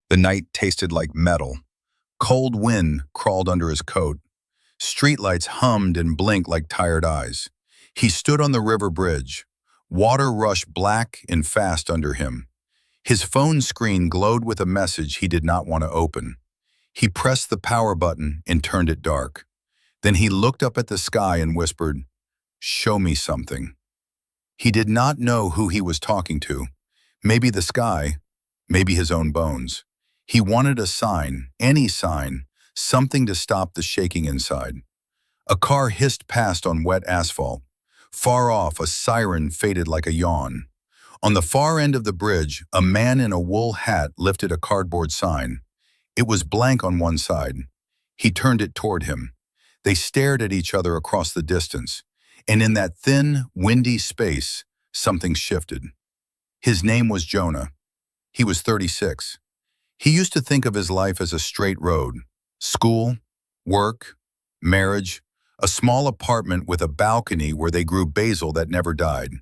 The night tasted like metal. Cold wind crawled under his coat. Streetlights hummed and blinked like tired eyes. He stood on the river bridge. Water rushed black and fast under him. His phone screen glowed with a message he did not want to open. He pressed the power button and turned it dark. Then he looked up at the sky and whispered, "Show me something." He did not know who he was talking to. Maybe the sky, maybe his own bones. He wanted a sign, any sign, something to stop the shaking inside. A car hissed past on wet asphalt. Far off, a siren faded like a yawn. On the far end of the bridge, a man in a wool hat lifted a cardboard sign. It was blank on one side. He turned it toward him. They stared at each other across the distance, and in that thin, windy space, something shifted. His name was Jonah. He was 36. He used to think of his life as a straight road. School, work, marriage, a small apartment with a balcony where they grew basil that never died.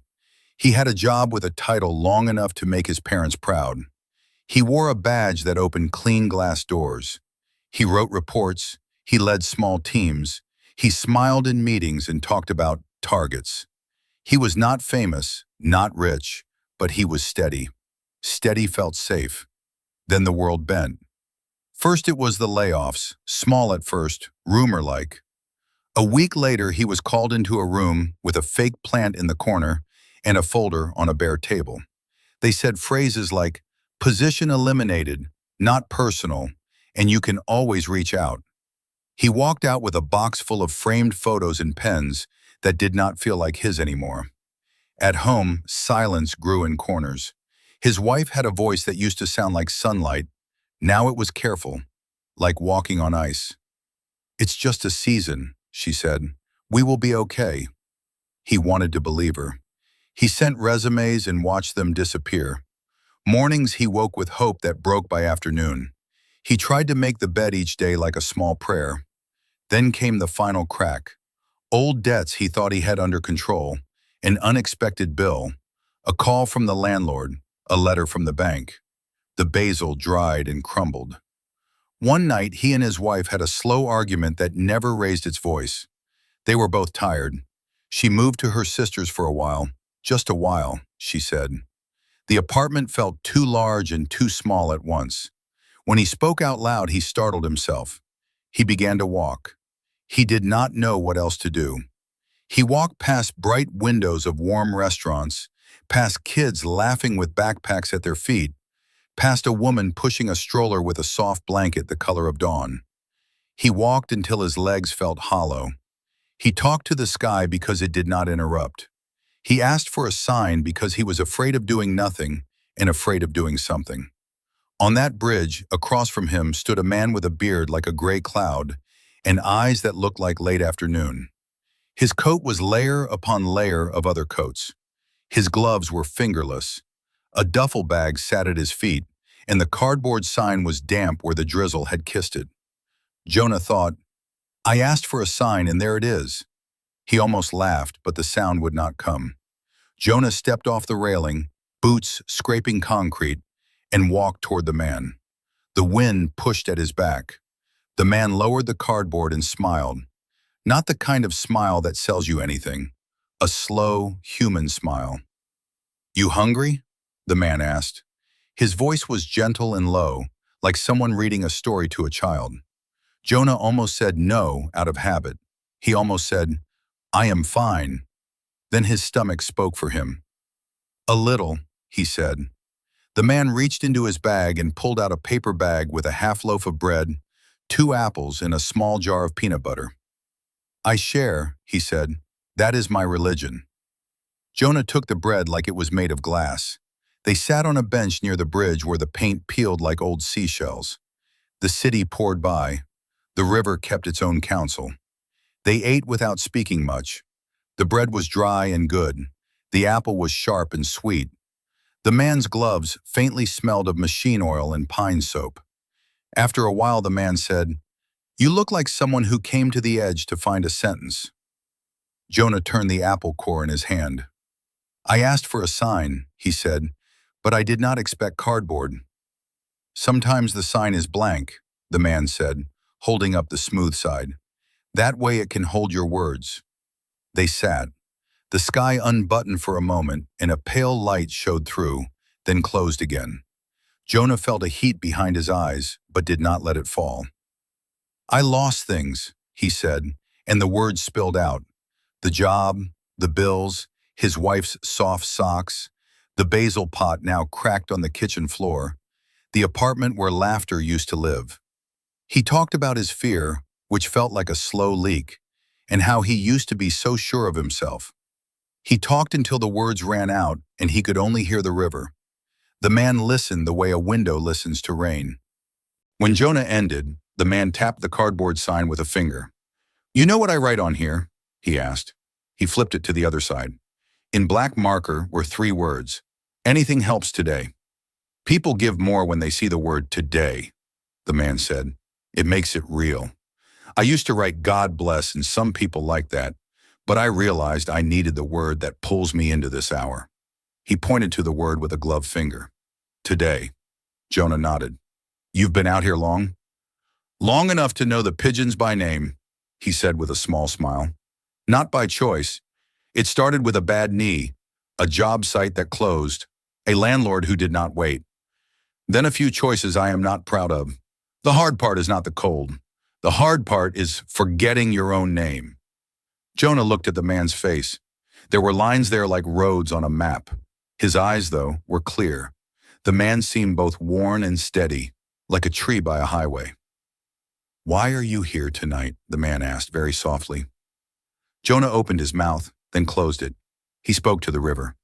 He had a job with a title long enough to make his parents proud. He wore a badge that opened clean glass doors. He wrote reports. He led small teams. He smiled in meetings and talked about targets. He was not famous, not rich, but he was steady. Steady felt safe. Then the world bent. First it was the layoffs, small at first, rumor-like. A week later he was called into a room with a fake plant in the corner and a folder on a bare table. They said phrases like, "Position eliminated, not personal, and you can always reach out." He walked out with a box full of framed photos and pens that did not feel like his anymore. At home, silence grew in corners. His wife had a voice that used to sound like sunlight. Now it was careful, like walking on ice. "It's just a season," she said. "We will be okay." He wanted to believe her. He sent resumes and watched them disappear. Mornings he woke with hope that broke by afternoon. He tried to make the bed each day like a small prayer. Then came the final crack. Old debts he thought he had under control, an unexpected bill, a call from the landlord, a letter from the bank. The basil dried and crumbled. One night he and his wife had a slow argument that never raised its voice. They were both tired. She moved to her sister's for a while. "Just a while," she said. The apartment felt too large and too small at once. When he spoke out loud, he startled himself. He began to walk. He did not know what else to do. He walked past bright windows of warm restaurants, past kids laughing with backpacks at their feet, past a woman pushing a stroller with a soft blanket the color of dawn. He walked until his legs felt hollow. He talked to the sky because it did not interrupt. He asked for a sign because he was afraid of doing nothing and afraid of doing something. On that bridge, across from him, stood a man with a beard like a gray cloud and eyes that looked like late afternoon. His coat was layer upon layer of other coats. His gloves were fingerless. A duffel bag sat at his feet, and the cardboard sign was damp where the drizzle had kissed it. Jonah thought, "I asked for a sign and there it is." He almost laughed, but the sound would not come. Jonah stepped off the railing, boots scraping concrete, and walked toward the man. The wind pushed at his back. The man lowered the cardboard and smiled. Not the kind of smile that sells you anything. A slow, human smile. "You hungry?" the man asked. His voice was gentle and low, like someone reading a story to a child. Jonah almost said no out of habit. He almost said, "I am fine." Then his stomach spoke for him. "A little," he said. The man reached into his bag and pulled out a paper bag with a half loaf of bread, 2 apples, and a small jar of peanut butter. "I share," he said. "That is my religion." Jonah took the bread like it was made of glass. They sat on a bench near the bridge where the paint peeled like old seashells. The city poured by. The river kept its own counsel. They ate without speaking much. The bread was dry and good. The apple was sharp and sweet. The man's gloves faintly smelled of machine oil and pine soap. After a while the man said, "You look like someone who came to the edge to find a sentence." Jonah turned the apple core in his hand. "I asked for a sign," he said, "but I did not expect cardboard." Sometimes the sign is blank, the man said, holding up the smooth side. That way it can hold your words. They sat. The sky unbuttoned for a moment, and a pale light showed through, then closed again. Jonah felt a heat behind his eyes, but did not let it fall. I lost things, he said, and the words spilled out. The job, the bills, his wife's soft socks, the basil pot now cracked on the kitchen floor, the apartment where laughter used to live. He talked about his fear, which felt like a slow leak, and how he used to be so sure of himself. He talked until the words ran out and he could only hear the river. The man listened the way a window listens to rain. When Jonah ended, the man tapped the cardboard sign with a finger. You know what I write on here? He asked. He flipped it to the other side. In black marker were 3 words. Anything helps today. People give more when they see the word today, the man said. It makes it real. I used to write God bless, and some people like that, but I realized I needed the word that pulls me into this hour. He pointed to the word with a gloved finger. Today. Jonah nodded. You've been out here long? Long enough to know the pigeons by name, he said with a small smile. Not by choice. It started with a bad knee, a job site that closed, a landlord who did not wait. Then a few choices I am not proud of. The hard part is not the cold. The hard part is forgetting your own name. Jonah looked at the man's face. There were lines there like roads on a map. His eyes, though, were clear. The man seemed both worn and steady, like a tree by a highway. Why are you here tonight? The man asked very softly. Jonah opened his mouth, then closed it. He spoke to the river.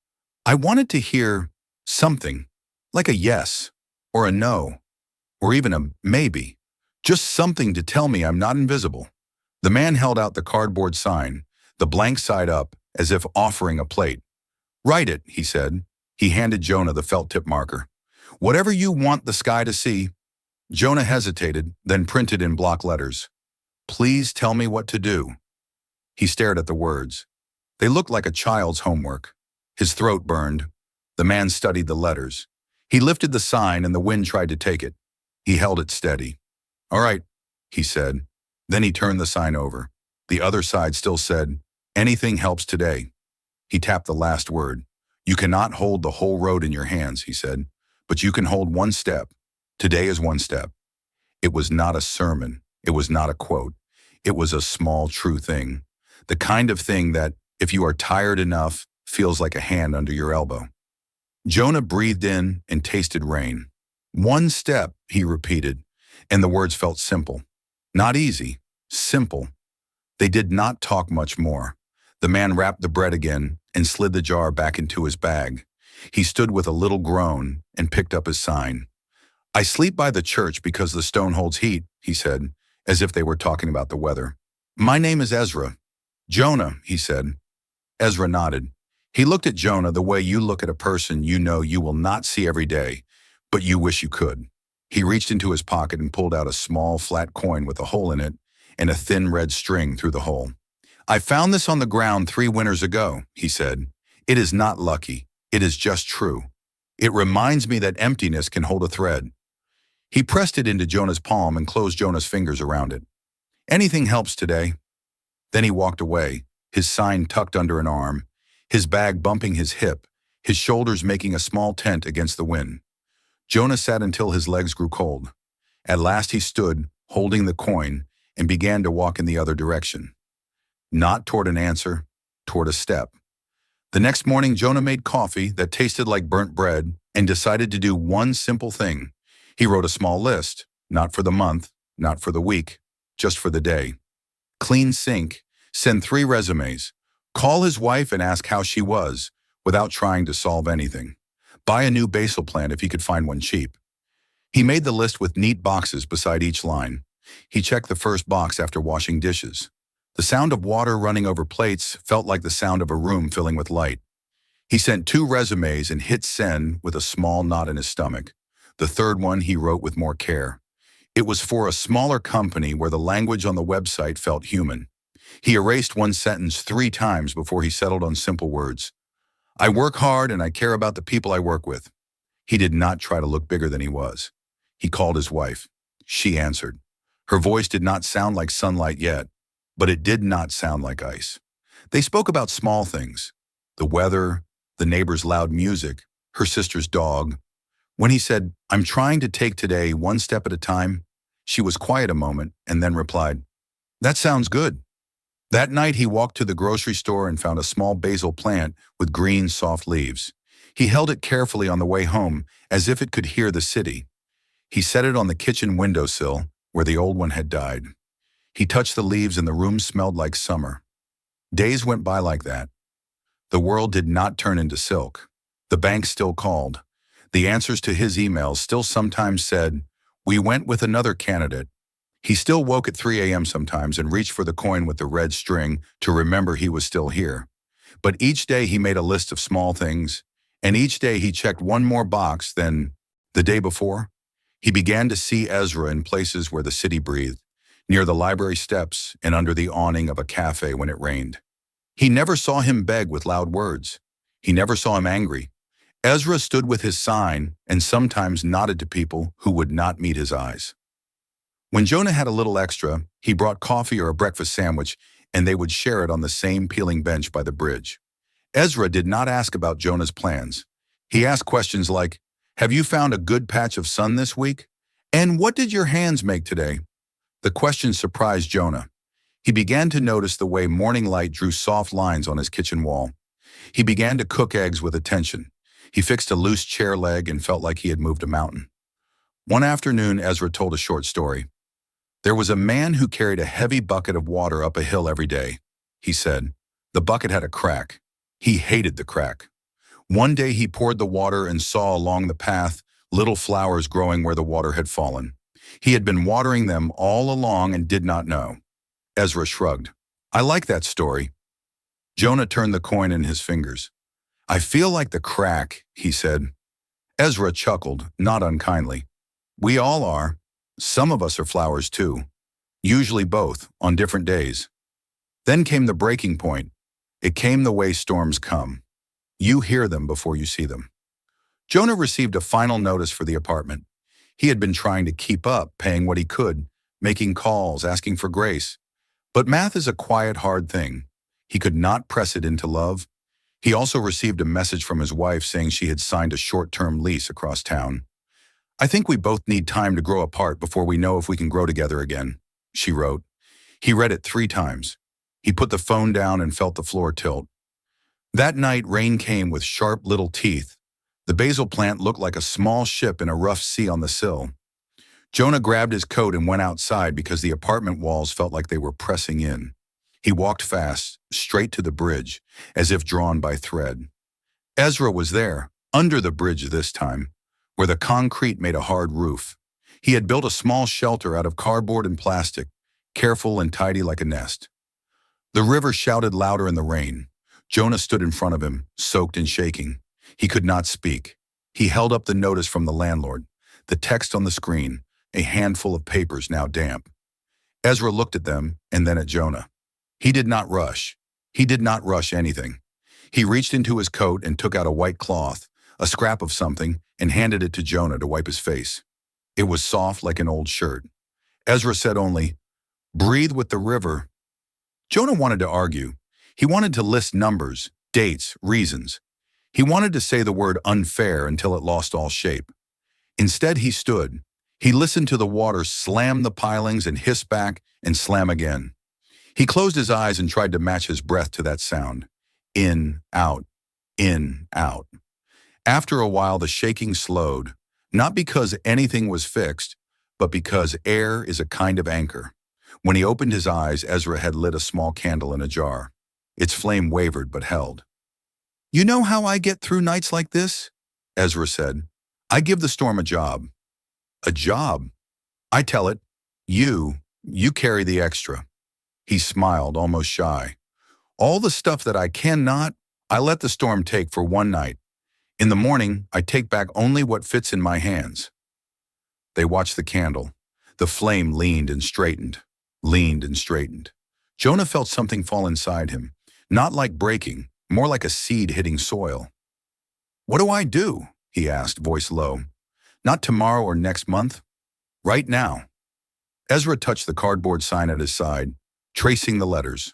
I wanted to hear something, like a yes, or a no, or even a maybe. Just something to tell me I'm not invisible. The man held out the cardboard sign, the blank side up, as if offering a plate. Write it, he said. He handed Jonah the felt tip marker. Whatever you want the sky to see. Jonah hesitated, then printed in block letters. Please tell me what to do. He stared at the words. They looked like a child's homework. His throat burned. The man studied the letters. He lifted the sign and the wind tried to take it. He held it steady. All right, he said. Then he turned the sign over. The other side still said, anything helps today. He tapped the last word. You cannot hold the whole road in your hands, he said, but you can hold one step. Today is one step. It was not a sermon. It was not a quote. It was a small, true thing. The kind of thing that, if you are tired enough, feels like a hand under your elbow. Jonah breathed in and tasted rain. One step, he repeated, and the words felt simple. Not easy, simple. They did not talk much more. The man wrapped the bread again and slid the jar back into his bag. He stood with a little groan and picked up his sign. I sleep by the church because the stone holds heat, he said, as if they were talking about the weather. My name is Ezra. Jonah, he said. Ezra nodded. He looked at Jonah the way you look at a person you know you will not see every day, but you wish you could. He reached into his pocket and pulled out a small, flat coin with a hole in it and a thin red string through the hole. I found this on the ground 3 winters ago, he said. It is not lucky. It is just true. It reminds me that emptiness can hold a thread. He pressed it into Jonah's palm and closed Jonah's fingers around it. Anything helps today. Then he walked away, his sign tucked under an arm, his bag bumping his hip, his shoulders making a small tent against the wind. Jonah sat until his legs grew cold. At last he stood, holding the coin, and began to walk in the other direction. Not toward an answer, toward a step. The next morning, Jonah made coffee that tasted like burnt bread and decided to do one simple thing. He wrote a small list, not for the month, not for the week, just for the day. Clean sink, send 3 resumes, call his wife and ask how she was, without trying to solve anything. Buy a new basil plant if he could find one cheap. He made the list with neat boxes beside each line. He checked the first box after washing dishes. The sound of water running over plates felt like the sound of a room filling with light. He sent 2 resumes and hit send with a small knot in his stomach. The third one he wrote with more care. It was for a smaller company where the language on the website felt human. He erased one sentence 3 times before he settled on simple words. I work hard and I care about the people I work with. He did not try to look bigger than he was. He called his wife. She answered. Her voice did not sound like sunlight yet, but it did not sound like ice. They spoke about small things, the weather, the neighbor's loud music, her sister's dog. When he said, "I'm trying to take today one step at a time," she was quiet a moment and then replied, "That sounds good." That night he walked to the grocery store and found a small basil plant with green, soft leaves. He held it carefully on the way home, as if it could hear the city. He set it on the kitchen windowsill, where the old one had died. He touched the leaves and the room smelled like summer. Days went by like that. The world did not turn into silk. The bank still called. The answers to his emails still sometimes said, "We went with another candidate." He still woke at 3 a.m. sometimes and reached for the coin with the red string to remember he was still here. But each day he made a list of small things, and each day he checked one more box than the day before. He began to see Ezra in places where the city breathed, near the library steps and under the awning of a cafe when it rained. He never saw him beg with loud words. He never saw him angry. Ezra stood with his sign and sometimes nodded to people who would not meet his eyes. When Jonah had a little extra, he brought coffee or a breakfast sandwich, and they would share it on the same peeling bench by the bridge. Ezra did not ask about Jonah's plans. He asked questions like, "Have you found a good patch of sun this week? And what did your hands make today?" The question surprised Jonah. He began to notice the way morning light drew soft lines on his kitchen wall. He began to cook eggs with attention. He fixed a loose chair leg and felt like he had moved a mountain. One afternoon, Ezra told a short story. "There was a man who carried a heavy bucket of water up a hill every day," he said. "The bucket had a crack. He hated the crack. One day he poured the water and saw along the path little flowers growing where the water had fallen. He had been watering them all along and did not know." Ezra shrugged. "I like that story." Jonah turned the coin in his fingers. "I feel like the crack," he said. Ezra chuckled, not unkindly. "We all are. Some of us are flowers too. Usually both, on different days." Then came the breaking point. It came the way storms come. You hear them before you see them. Jonah received a final notice for the apartment. He had been trying to keep up, paying what he could, making calls, asking for grace. But math is a quiet, hard thing. He could not press it into love. He also received a message from his wife saying she had signed a short-term lease across town. "I think we both need time to grow apart before we know if we can grow together again," she wrote. He read it 3 times. He put the phone down and felt the floor tilt. That night, rain came with sharp little teeth. The basil plant looked like a small ship in a rough sea on the sill. Jonah grabbed his coat and went outside because the apartment walls felt like they were pressing in. He walked fast, straight to the bridge, as if drawn by thread. Ezra was there, under the bridge this time, where the concrete made a hard roof. He had built a small shelter out of cardboard and plastic, careful and tidy like a nest. The river shouted louder in the rain. Jonah stood in front of him, soaked and shaking. He could not speak. He held up the notice from the landlord, the text on the screen, a handful of papers now damp. Ezra looked at them and then at Jonah. He did not rush. He did not rush anything. He reached into his coat and took out a white cloth, a scrap of something, and handed it to Jonah to wipe his face. It was soft like an old shirt. Ezra said only, "Breathe with the river." Jonah wanted to argue. He wanted to list numbers, dates, reasons. He wanted to say the word unfair until it lost all shape. Instead, he stood. He listened to the water slam the pilings and hiss back and slam again. He closed his eyes and tried to match his breath to that sound. In, out, in, out. After a while, the shaking slowed, not because anything was fixed, but because air is a kind of anchor. When he opened his eyes, Ezra had lit a small candle in a jar. Its flame wavered but held. "You know how I get through nights like this?" Ezra said. "I give the storm a job." "A job?" "I tell it, you carry the extra." He smiled, almost shy. "All the stuff that I cannot, I let the storm take for one night. In the morning, I take back only what fits in my hands." They watched the candle. The flame leaned and straightened, leaned and straightened. Jonah felt something fall inside him, not like breaking, more like a seed hitting soil. "What do I do?" he asked, voice low. "Not tomorrow or next month. Right now. Ezra touched the cardboard sign at his side, tracing the letters.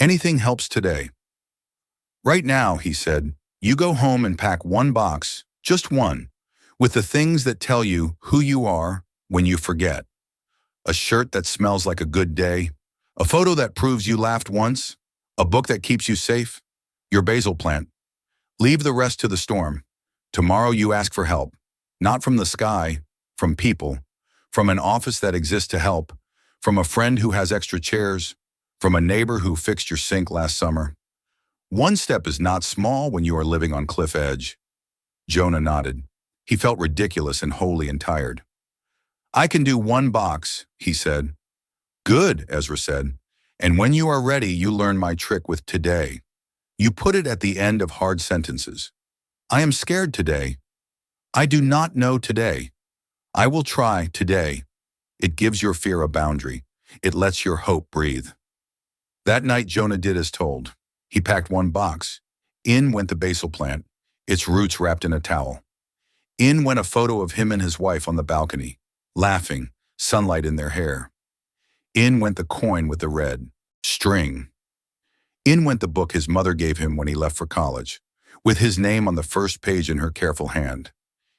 Anything helps today. Right now, he said, you go home and pack one box, just one, with the things that tell you who you are when you forget. A shirt that smells like a good day, a photo that proves you laughed once, a book that keeps you safe, your basil plant. Leave the rest to the storm. Tomorrow you ask for help, not from the sky, from people, from an office that exists to help, from a friend who has extra chairs, from a neighbor who fixed your sink last summer. One step is not small when you are living on cliff edge. Jonah nodded. He felt ridiculous and wholly and tired. I can do one box, he said. Good, Ezra said. And when you are ready, you learn my trick with today. You put it at the end of hard sentences. I am scared today. I do not know today. I will try today. It gives your fear a boundary. It lets your hope breathe. That night, Jonah did as told. He packed one box. In went the basil plant, its roots wrapped in a towel. In went a photo of him and his wife on the balcony, laughing, sunlight in their hair. In went the coin with the red string. In went the book his mother gave him when he left for college, with his name on the first page in her careful hand.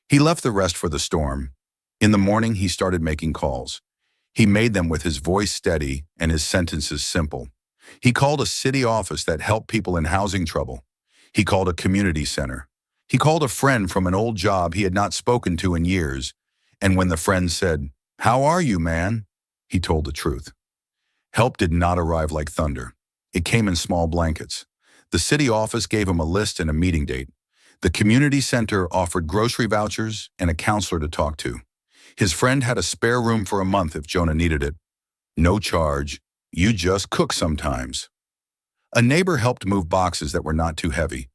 He left the rest for the storm. In the morning, he started making calls. He made them with his voice steady and his sentences simple. He called a city office that helped people in housing trouble. He called a community center. He called a friend from an old job he had not spoken to in years. And when the friend said, "How are you, man?" he told the truth. Help did not arrive like thunder. It came in small blankets. The city office gave him a list and a meeting date. The community center offered grocery vouchers and a counselor to talk to. His friend had a spare room for a month if Jonah needed it. No charge. You just cook sometimes. A neighbor helped move boxes that were not too heavy.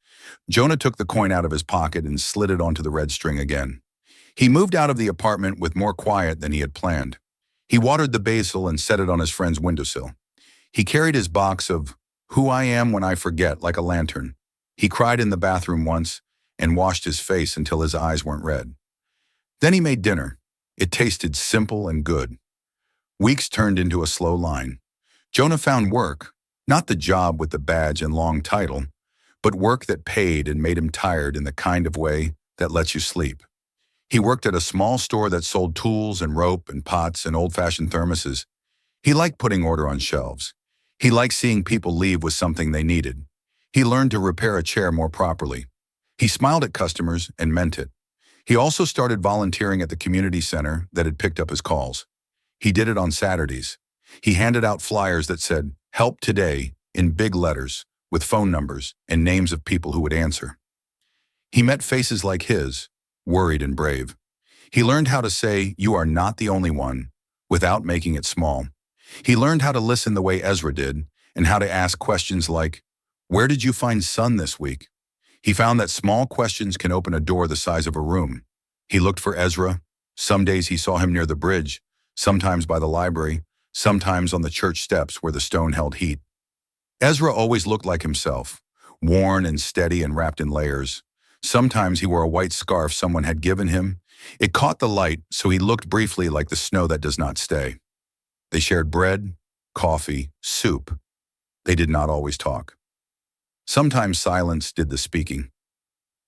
Jonah took the coin out of his pocket and slid it onto the red string again. He moved out of the apartment with more quiet than he had planned. He watered the basil and set it on his friend's windowsill. He carried his box of Who I Am When I Forget like a lantern. He cried in the bathroom once and washed his face until his eyes weren't red. Then he made dinner. It tasted simple and good. Weeks turned into a slow line. Jonah found work, not the job with the badge and long title, but work that paid and made him tired in the kind of way that lets you sleep. He worked at a small store that sold tools and rope and pots and old-fashioned thermoses. He liked putting order on shelves. He liked seeing people leave with something they needed. He learned to repair a chair more properly. He smiled at customers and meant it. He also started volunteering at the community center that had picked up his calls. He did it on Saturdays. He handed out flyers that said, "Help today," in big letters, with phone numbers and names of people who would answer. He met faces like his, worried and brave. He learned how to say, "You are not the only one," without making it small. He learned how to listen the way Ezra did, and how to ask questions like, "Where did you find sun this week?" He found that small questions can open a door the size of a room. He looked for Ezra. Some days he saw him near the bridge, sometimes by the library, sometimes on the church steps where the stone held heat. Ezra always looked like himself, worn and steady and wrapped in layers. Sometimes he wore a white scarf someone had given him. It caught the light, so he looked briefly like the snow that does not stay. They shared bread, coffee, soup. They did not always talk. Sometimes silence did the speaking.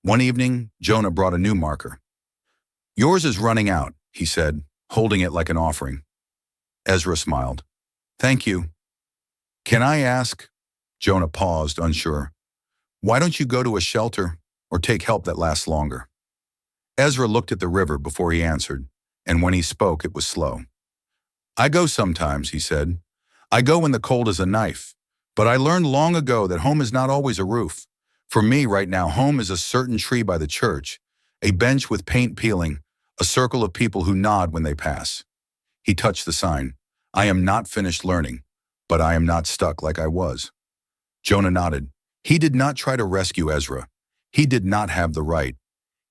One evening, Jonah brought a new marker. "Yours is running out," he said, holding it like an offering. Ezra smiled. "Thank you." "Can I ask?" Jonah paused, unsure. "Why don't you go to a shelter or take help that lasts longer?" Ezra looked at the river before he answered, and when he spoke, it was slow. "I go sometimes," he said. "I go when the cold is a knife. But I learned long ago that home is not always a roof. For me right now, home is a certain tree by the church, a bench with paint peeling, a circle of people who nod when they pass." He touched the sign. "I am not finished learning, but I am not stuck like I was." Jonah nodded. He did not try to rescue Ezra. He did not have the right.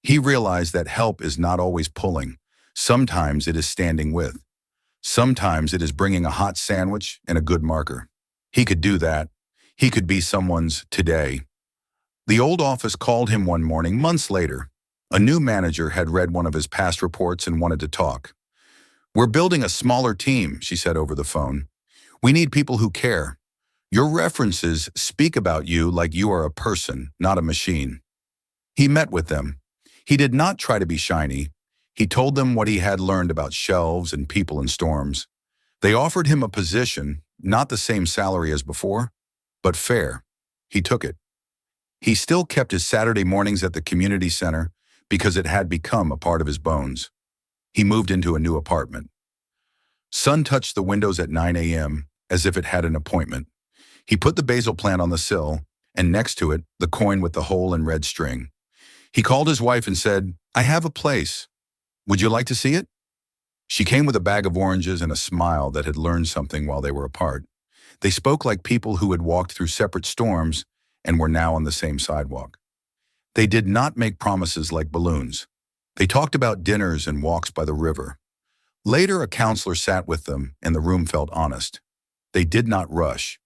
He realized that help is not always pulling. Sometimes it is standing with. Sometimes it is bringing a hot sandwich and a good marker. He could do that. He could be someone's today. The old office called him one morning, months later. A new manager had read one of his past reports and wanted to talk. "We're building a smaller team," she said over the phone. "We need people who care. Your references speak about you like you are a person, not a machine." He met with them. He did not try to be shiny. He told them what he had learned about shelves and people in storms. They offered him a position, not the same salary as before, but fair. He took it. He still kept his Saturday mornings at the community center because it had become a part of his bones. He moved into a new apartment. Sun touched the windows at 9 a.m. as if it had an appointment. He put the basil plant on the sill, and next to it, the coin with the hole and red string. He called his wife and said, "I have a place. Would you like to see it?" She came with a bag of oranges and a smile that had learned something while they were apart. They spoke like people who had walked through separate storms and were now on the same sidewalk. They did not make promises like balloons. They talked about dinners and walks by the river. Later, a counselor sat with them, and the room felt honest. They did not rush.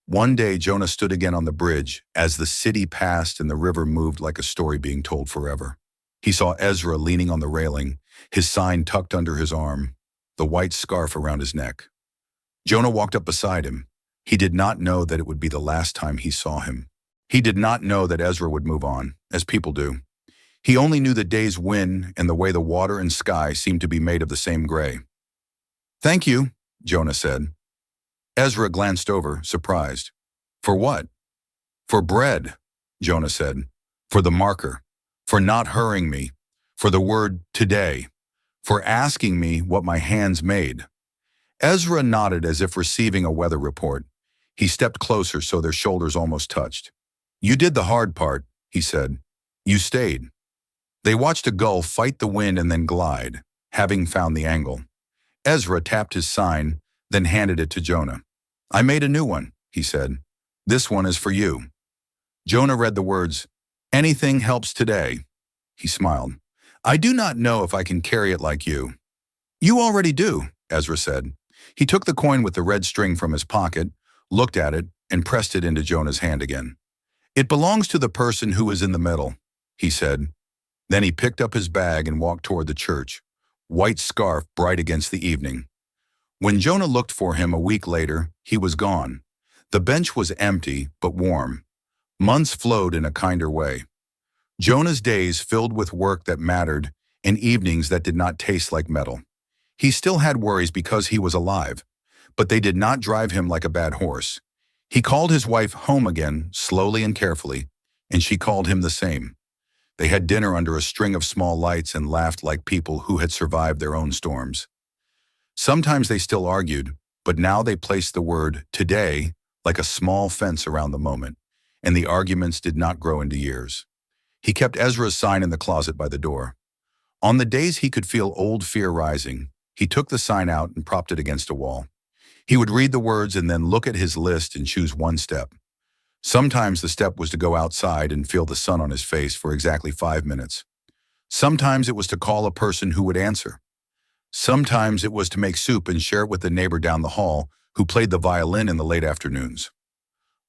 One day, Jonah stood again on the bridge as the city passed and the river moved like a story being told forever. He saw Ezra leaning on the railing, his sign tucked under his arm, the white scarf around his neck. Jonah walked up beside him. He did not know that it would be the last time he saw him. He did not know that Ezra would move on, as people do. He only knew the day's wind and the way the water and sky seemed to be made of the same gray. "Thank you," Jonah said. Ezra glanced over, surprised. "For what?" "For bread," Jonah said. "For the marker. For not hurrying me. For the word today. For asking me what my hands made." Ezra nodded as if receiving a weather report. He stepped closer so their shoulders almost touched. "You did the hard part," he said. "You stayed." They watched a gull fight the wind and then glide, having found the angle. Ezra tapped his sign, then handed it to Jonah. "I made a new one," he said. "This one is for you." Jonah read the words, "Anything helps today." He smiled. "I do not know if I can carry it like you." "You already do," Ezra said. He took the coin with the red string from his pocket, looked at it, and pressed it into Jonah's hand again. "It belongs to the person who is in the middle," he said. Then he picked up his bag and walked toward the church, white scarf bright against the evening. When Jonah looked for him a week later, he was gone. The bench was empty but warm. Months flowed in a kinder way. Jonah's days filled with work that mattered and evenings that did not taste like metal. He still had worries because he was alive, but they did not drive him like a bad horse. He called his wife home again, slowly and carefully, and she called him the same. They had dinner under a string of small lights and laughed like people who had survived their own storms. Sometimes they still argued, but now they placed the word today like a small fence around the moment, and the arguments did not grow into years. He kept Ezra's sign in the closet by the door. On the days he could feel old fear rising, he took the sign out and propped it against a wall. He would read the words and then look at his list and choose one step. Sometimes the step was to go outside and feel the sun on his face for exactly 5 minutes. Sometimes it was to call a person who would answer. Sometimes it was to make soup and share it with the neighbor down the hall who played the violin in the late afternoons.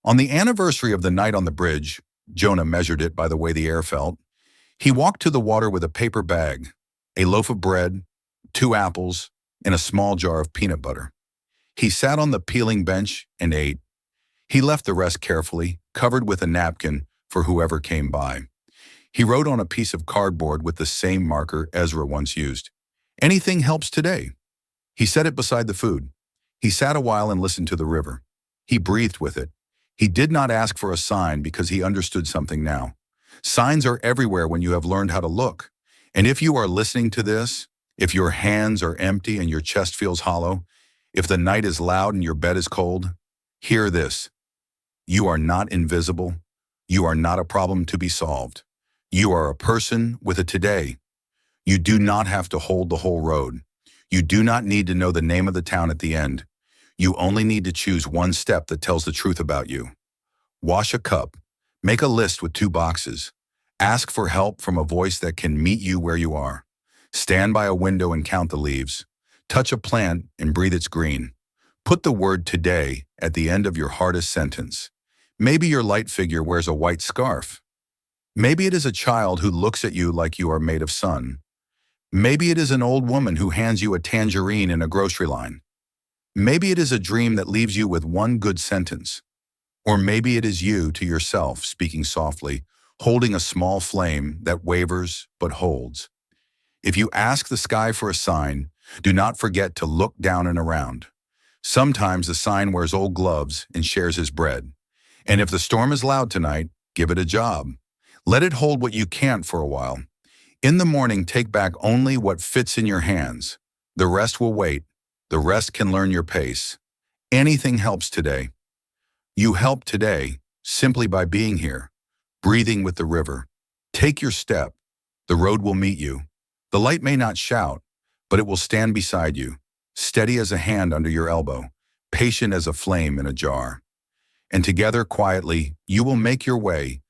On the anniversary of the night on the bridge, Jonah measured it by the way the air felt, he walked to the water with a paper bag, a loaf of bread, 2 apples, and a small jar of peanut butter. He sat on the peeling bench and ate. He left the rest carefully, covered with a napkin for whoever came by. He wrote on a piece of cardboard with the same marker Ezra once used. "Anything helps today." He set it beside the food. He sat a while and listened to the river. He breathed with it. He did not ask for a sign because he understood something now. Signs are everywhere when you have learned how to look. And if you are listening to this, if your hands are empty and your chest feels hollow, if the night is loud and your bed is cold, hear this. You are not invisible. You are not a problem to be solved. You are a person with a today. You do not have to hold the whole road. You do not need to know the name of the town at the end. You only need to choose one step that tells the truth about you. Wash a cup. Make a list with 2 boxes. Ask for help from a voice that can meet you where you are. Stand by a window and count the leaves. Touch a plant and breathe its green. Put the word today at the end of your hardest sentence. Maybe your light figure wears a white scarf. Maybe it is a child who looks at you like you are made of sun. Maybe it is an old woman who hands you a tangerine in a grocery line. Maybe it is a dream that leaves you with one good sentence. Or maybe it is you to yourself speaking softly, holding a small flame that wavers but holds. If you ask the sky for a sign, do not forget to look down and around. Sometimes the sign wears old gloves and shares his bread. And if the storm is loud tonight, give it a job. Let it hold what you can't for a while. In the morning, take back only what fits in your hands. The rest will wait. The rest can learn your pace. Anything helps today. You help today simply by being here, breathing with the river. Take your step. The road will meet you. The light may not shout, but it will stand beside you, steady as a hand under your elbow, patient as a flame in a jar. And together, quietly, you will make your way